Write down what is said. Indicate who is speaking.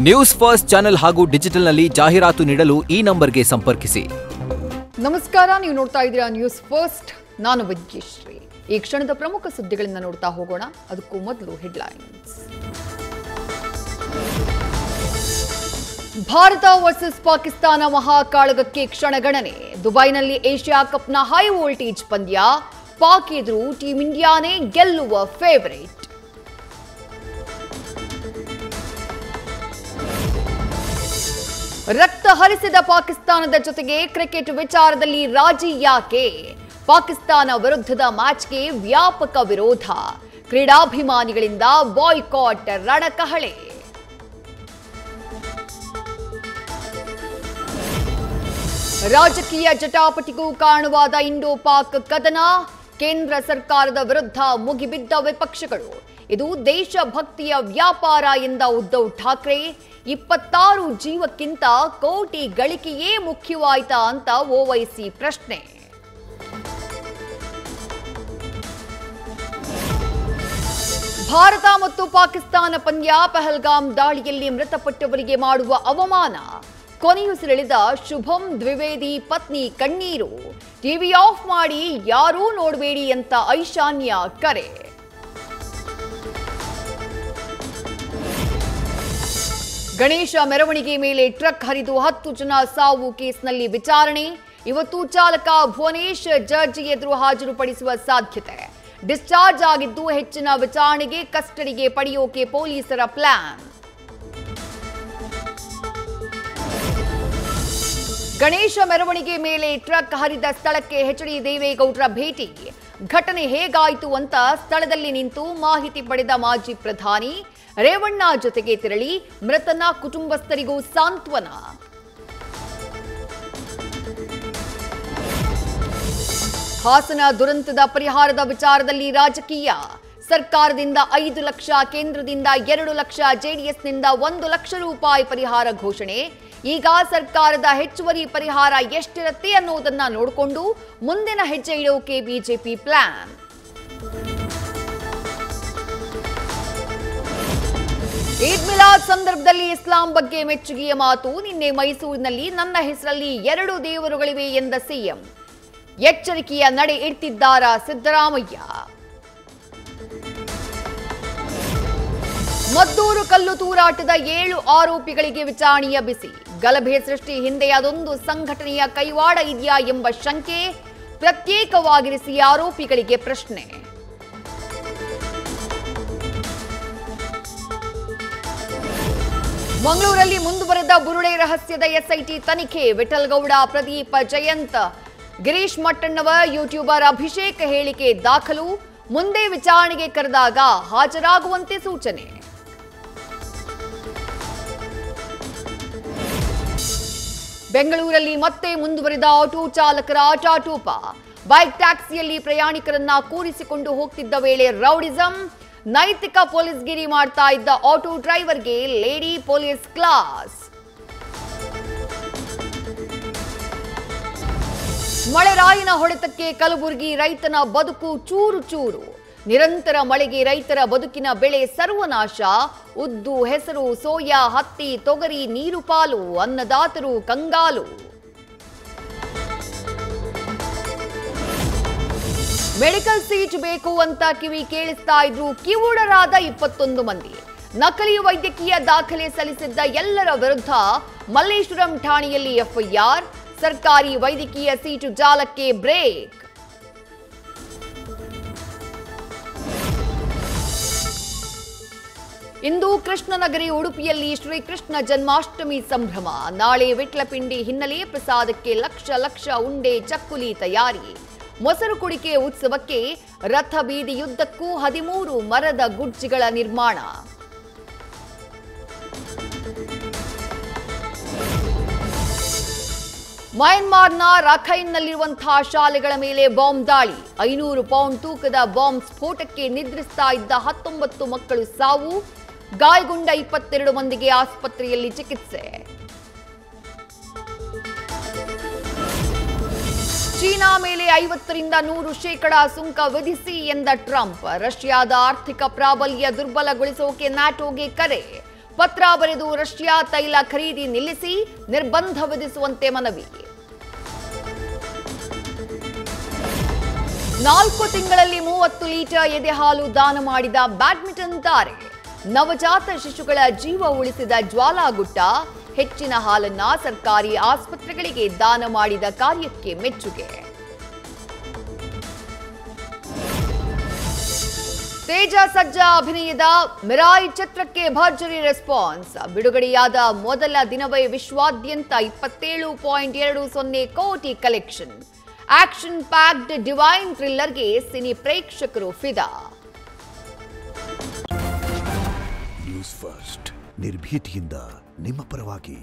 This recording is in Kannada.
Speaker 1: ನ್ಯೂಸ್ ಫಸ್ಟ್ ಚಾನೆಲ್ ಹಾಗೂ ಡಿಜಿಟಲ್ನಲ್ಲಿ ಜಾಹೀರಾತು ನೀಡಲು ಈ ನಂಬರ್ಗೆ ಸಂಪರ್ಕಿಸಿ.
Speaker 2: ನಮಸ್ಕಾರ, ನೀವು ನೋಡ್ತಾ ಇದ್ದೀರಾ ನ್ಯೂಸ್ ಫಸ್ಟ್. ನಾನು ವಿದ್ಯಶ್ರೀ. ಈ ಕ್ಷಣದ ಪ್ರಮುಖ ಸುದ್ದಿಗಳನ್ನು ನೋಡ್ತಾ ಹೋಗೋಣ. ಅದಕ್ಕೂ ಮೊದಲು ಹೆಡ್ಲೈನ್ಸ್. ಭಾರತ ವರ್ಸಸ್ ಪಾಕಿಸ್ತಾನ ಮಹಾಕಾಳಗಕ್ಕೆ ಕ್ಷಣಗಣನೆ. ದುಬೈನಲ್ಲಿ ಏಷ್ಯಾ ಕಪ್ನ ಹೈ ವೋಲ್ಟೇಜ್ ಪಂದ್ಯ. ಪಾಕ್ ಎದುರು ಟೀಂ ಇಂಡಿಯಾನೇ ಗೆಲ್ಲುವ ಫೇವರೇಟ್. ರಕ್ತ ಹರಿಸಿದ ಪಾಕಿಸ್ತಾನದ ಜೊತೆಗೆ ಕ್ರಿಕೆಟ್ ವಿಚಾರದಲ್ಲಿ ರಾಜಿ ಯಾಕೆ? ಪಾಕಿಸ್ತಾನ ವಿರುದ್ಧದ ಮ್ಯಾಚ್ಗೆ ವ್ಯಾಪಕ ವಿರೋಧ. ಕ್ರೀಡಾಭಿಮಾನಿಗಳಿಂದ ಬಾಯ್ಕಾಟ್ ರಣಕಹಳೆ. ರಾಜಕೀಯ ಜಟಾಪಟಿಗೂ ಕಾರಣವಾದ ಇಂಡೋ ಪಾಕ್ ಕದನ. ಕೇಂದ್ರ ಸರ್ಕಾರದ ವಿರುದ್ಧ ಮುಗಿಬಿದ್ದ ವಿಪಕ್ಷಗಳು. ಇದು ದೇಶಭಕ್ತಿಯ ವ್ಯಾಪಾರ ಎಂದ ಉದ್ಧವ್ ಠಾಕ್ರೆ. 26 ಜೀವಕ್ಕಿಂತ ಕೋಟಿ ಗಳಿಕೆಯೇ ಮುಖ್ಯವಾಯ್ತಾ ಅಂತ ಓವೈಸಿ ಪ್ರಶ್ನೆ. ಭಾರತ ಮತ್ತು ಪಾಕಿಸ್ತಾನ ಪಂದ್ಯ. ಪಹಲ್ಗಾಮ್ ದಾಳಿಯಲ್ಲಿ ಮೃತಪಟ್ಟವರಿಗೆ ಮಾಡುವ ಅವಮಾನ. ಕೊನೆಯುಸಿರೆಳೆದ ಶುಭಂ ದ್ವಿವೇದಿ ಪತ್ನಿ ಕಣ್ಣೀರು. ಟಿವಿ ಆಫ್ ಮಾಡಿ ಯಾರೂ ನೋಡಬೇಡಿ ಅಂತ ಐಶಾನ್ಯ ಕರೆ. ಗಣೇಶ ಮೆರವಣಿಗೆ ಮೇಲೆ ಟ್ರಕ್ ಹರಿದು 10 ಜನ ಸಾವು ಕೇಸ್ನಲ್ಲಿ ವಿಚಾರಣೆ. ಇವತ್ತು ಚಾಲಕ ಭುವನೇಶ್ ಜಡ್ಜ್ ಎದುರು ಹಾಜರುಪಡಿಸುವ ಸಾಧ್ಯತೆ. ಡಿಸ್ಚಾರ್ಜ್ ಆಗಿದ್ದು ಹೆಚ್ಚಿನ ವಿಚಾರಣೆಗೆ ಕಸ್ಟಡಿಗೆ ಪಡೆಯೋಕೆ ಪೊಲೀಸರ ಪ್ಲಾನ್. ಗಣೇಶ ಮೆರವಣಿಗೆ ಮೇಲೆ ಟ್ರಕ್ ಹರಿದ ಸ್ಥಳಕ್ಕೆ ಎಚ್.ಡಿ. ದೇವೇಗೌಡರ ಭೇಟಿ. ಘಟನೆ ಹೇಗಾಯಿತು ಅಂತ ಸ್ಥಳದಲ್ಲಿ ನಿಂತು ಮಾಹಿತಿ ಪಡೆದ ಮಾಜಿ ಪ್ರಧಾನಿ ರೇವಣ್ಣ ಜೊತೆಗೆ ತೆರಳಿ ಮೃತನ ಕುಟುಂಬಸ್ಥರಿಗೂ ಸಾಂತ್ವನ. ಹಾಸನ ದುರಂತದ ಪರಿಹಾರದ ವಿಚಾರದಲ್ಲಿ ರಾಜಕೀಯ. ಸರ್ಕಾರದಿಂದ 5 ಲಕ್ಷ, ಕೇಂದ್ರದಿಂದ 2 ಲಕ್ಷ, ಜೆಡಿಎಸ್ನಿಂದ 1 ಲಕ್ಷ ರೂಪಾಯಿ ಪರಿಹಾರ ಘೋಷಣೆ. ಈಗ ಸರ್ಕಾರದ ಹೆಚ್ಚುವರಿ ಪರಿಹಾರ ಎಷ್ಟಿರುತ್ತೆ ಅನ್ನೋದನ್ನ ನೋಡಿಕೊಂಡು ಮುಂದಿನ ಹೆಜ್ಜೆ ಇಡೋಕೆ ಬಿಜೆಪಿ ಪ್ಲಾನ್. ಈದ್ ಮಿಲಾದ್ ಸಂದರ್ಭದಲ್ಲಿ ಇಸ್ಲಾಂ ಬಗ್ಗೆ ಮೆಚ್ಚುಗೆಯ ಮಾತು. ನಿನ್ನೆ ಮೈಸೂರಿನಲ್ಲಿ ನನ್ನ ಹೆಸರಲ್ಲಿ 2 ದೇವರುಗಳಿವೆ ಎಂದ ಸಿಎಂ. ಎಚ್ಚರಿಕೆಯ ನಡೆ ಇಡ್ತಿದ್ದಾರ ಸಿದ್ದರಾಮಯ್ಯ. ಮದ್ದೂರು ಕಲ್ಲು ತೂರಾಟದ 7 ಆರೋಪಿಗಳಿಗೆ ವಿಚಾರಣೆಯ ಬಿಸಿ. ಗಲಭೆ ಸೃಷ್ಟಿ ಹಿಂದೆ ಅದೊಂದು ಸಂಘಟನೆಯ ಕೈವಾಡ ಇದೆಯಾ ಎಂಬ ಶಂಕೆ. ಪ್ರತ್ಯೇಕವಾಗಿರಿಸಿ ಆರೋಪಿಗಳಿಗೆ ಪ್ರಶ್ನೆ. ಮಂಗಳೂರಲ್ಲಿ ಮುಂದುವರೆದ ಬುರುಡೆ ರಹಸ್ಯದ ಎಸ್ಐಟಿ ತನಿಖೆ. ವಿಠಲ್ಗೌಡ, ಪ್ರದೀಪ್, ಜಯಂತ್, ಗಿರೀಶ್ ಮಟ್ಟಣ್ಣವರ್, ಯೂಟ್ಯೂಬರ್ ಅಭಿಷೇಕ್ ಹೇಳಿಕೆ ದಾಖಲು. ಮುಂದೆ ವಿಚಾರಣೆಗೆ ಕರೆದಾಗ ಹಾಜರಾಗುವಂತೆ ಸೂಚನೆ. ಬೆಂಗಳೂರಲ್ಲಿ ಮತ್ತೆ ಮುಂದುವರೆದ ಆಟೋ ಚಾಲಕರ ಆಟಾಟೋಪ. ಬೈಕ್ ಟ್ಯಾಕ್ಸಿಯಲ್ಲಿ ಪ್ರಯಾಣಿಕರನ್ನ ಕೂರಿಸಿಕೊಂಡು ಹೋಗ್ತಿದ್ದ ವೇಳೆ ರೌಡಿಸಂ. ನೈತಿಕ ಪೊಲೀಸ್ಗಿರಿ ಮಾಡ್ತಾ ಇದ್ದ ಆಟೋ ಡ್ರೈವರ್ಗೆ ಲೇಡಿ ಪೊಲೀಸ್ ಕ್ಲಾಸ್. ಮಳೆರಾಯಿನ ಹೊಡೆತಕ್ಕೆ ಕಲಬುರಗಿ ರೈತನ ಬದುಕು ಚೂರು ಚೂರು. ನಿರಂತರ ಮಳೆಗೆ ರೈತರ ಬದುಕಿನ ಬೆಳೆ ಸರ್ವನಾಶ. ಉದ್ದು, ಹೆಸರು, ಸೋಯಾ, ಹತ್ತಿ, ತೊಗರಿ ನೀರು ಪಾಲು. ಅನ್ನದಾತರು ಕಂಗಾಲು. ಮೆಡಿಕಲ್ ಸೀಟ್ ಬೇಕು ಅಂತ ಕಿವಿ ಕೇಳಿಸ್ತಾ ಇದ್ರು ಕಿವುಡರಾದ 21 ಮಂದಿ. ನಕಲಿ ವೈದ್ಯಕೀಯ ದಾಖಲೆ ಸಲ್ಲಿಸಿದ್ದ ಎಲ್ಲರ ವಿರುದ್ಧ ಮಲ್ಲೇಶ್ವರಂ ಠಾಣೆಯಲ್ಲಿ ಎಫ್ಐಆರ್. ಸರ್ಕಾರಿ ವೈದ್ಯಕೀಯ ಸೀಟು ಜಾಲಕ್ಕೆ ಬ್ರೇಕ್. ಇಂದು ಕೃಷ್ಣನಗರಿ ಉಡುಪಿಯಲ್ಲಿ ಶ್ರೀಕೃಷ್ಣ ಜನ್ಮಾಷ್ಟಮಿ ಸಂಭ್ರಮ. ನಾಳೆ ವಿಟ್ಲಪಿಂಡಿ ಹಿನ್ನೆಲೆ ಪ್ರಸಾದಕ್ಕೆ ಲಕ್ಷ ಲಕ್ಷ ಉಂಡೆ ಚಕ್ಕುಲಿ ತಯಾರಿ. ಮೊಸರು ಕುಡಿಕೆ ಉತ್ಸವಕ್ಕೆ ರಥ ಬೀದಿಯುದ್ದಕ್ಕೂ 13 ಮರದ ಗುಡ್ಜಿಗಳ ನಿರ್ಮಾಣ. ಮಯನ್ಮಾರ್ನ ರಾಖೈನ್ನಲ್ಲಿರುವಂತಹ ಶಾಲೆಗಳ ಮೇಲೆ ಬಾಂಬ್ ದಾಳಿ. 500 ಪೌಂಡ್ ತೂಕದ ಬಾಂಬ್ ಸ್ಫೋಟಕ್ಕೆ ನಿದ್ರಿಸ್ತಾ ಇದ್ದ 19 ಮಕ್ಕಳು ಸಾವು. ಗಾಯಗೊಂಡ 22 ಮಂದಿಗೆ ಆಸ್ಪತ್ರೆಯಲ್ಲಿ ಚಿಕಿತ್ಸೆ. ಚೀನಾ ಮೇಲೆ 50ರಿಂದ 100% ಸುಂಕ ವಿಧಿಸಿ ಎಂದ ಟ್ರಂಪ್. ರಷ್ಯಾದ ಆರ್ಥಿಕ ಪ್ರಾಬಲ್ಯ ದುರ್ಬಲಗೊಳಿಸೋಕೆ ನ್ಯಾಟೋಗೆ ಕರೆ. ಪತ್ರ ಬರೆದು ರಷ್ಯಾ ತೈಲ ಖರೀದಿ ನಿಲ್ಲಿಸಿ ನಿರ್ಬಂಧ ವಿಧಿಸುವಂತೆ ಮನವಿ. 4 ತಿಂಗಳಲ್ಲಿ 30 ಲೀಟರ್ ಎದೆ ಹಾಲು ದಾನ ಮಾಡಿದ ಬ್ಯಾಡ್ಮಿಂಟನ್ ತಾರೆ. ನವಜಾತ ಶಿಶುಗಳ ಜೀವ ಉಳಿಸಿದ ಜ್ವಾಲಾಗುಟ್ಟ. ಹೆಚ್ಚಿನ ಹಾಲನ್ನ ಸರ್ಕಾರಿ ಆಸ್ಪತ್ರೆಗಳಿಗೆ ದಾನ ಮಾಡಿದ ಕಾರ್ಯಕ್ಕೆ ಮೆಚ್ಚುಗೆ. ತೇಜ ಸರ್ಜಾ ಅಭಿನಯದ ಮಿರಾಯ್ ಚಿತ್ರಕ್ಕೆ ಭರ್ಜರಿ ರೆಸ್ಪಾನ್ಸ್. ಬಿಡುಗಡೆಯಾದ ಮೊದಲ ದಿನವೇ ವಿಶ್ವಾದ್ಯಂತ 27.20 ಕೋಟಿ ಕಲೆಕ್ಷನ್. ಆಕ್ಷನ್ ಪ್ಯಾಕ್ಡ್ ಡಿವೈನ್ ಥ್ರಿಲ್ಲರ್ಗೆ ಸಿನಿ ಪ್ರೇಕ್ಷಕರು ಫಿದಾ.
Speaker 3: ನ್ಯೂಸ್ ಫಸ್ಟ್ ನಿರ್ಭೀತಿಯಿಂದ ನಿಮ್ಮ ಪರವಾಗಿ.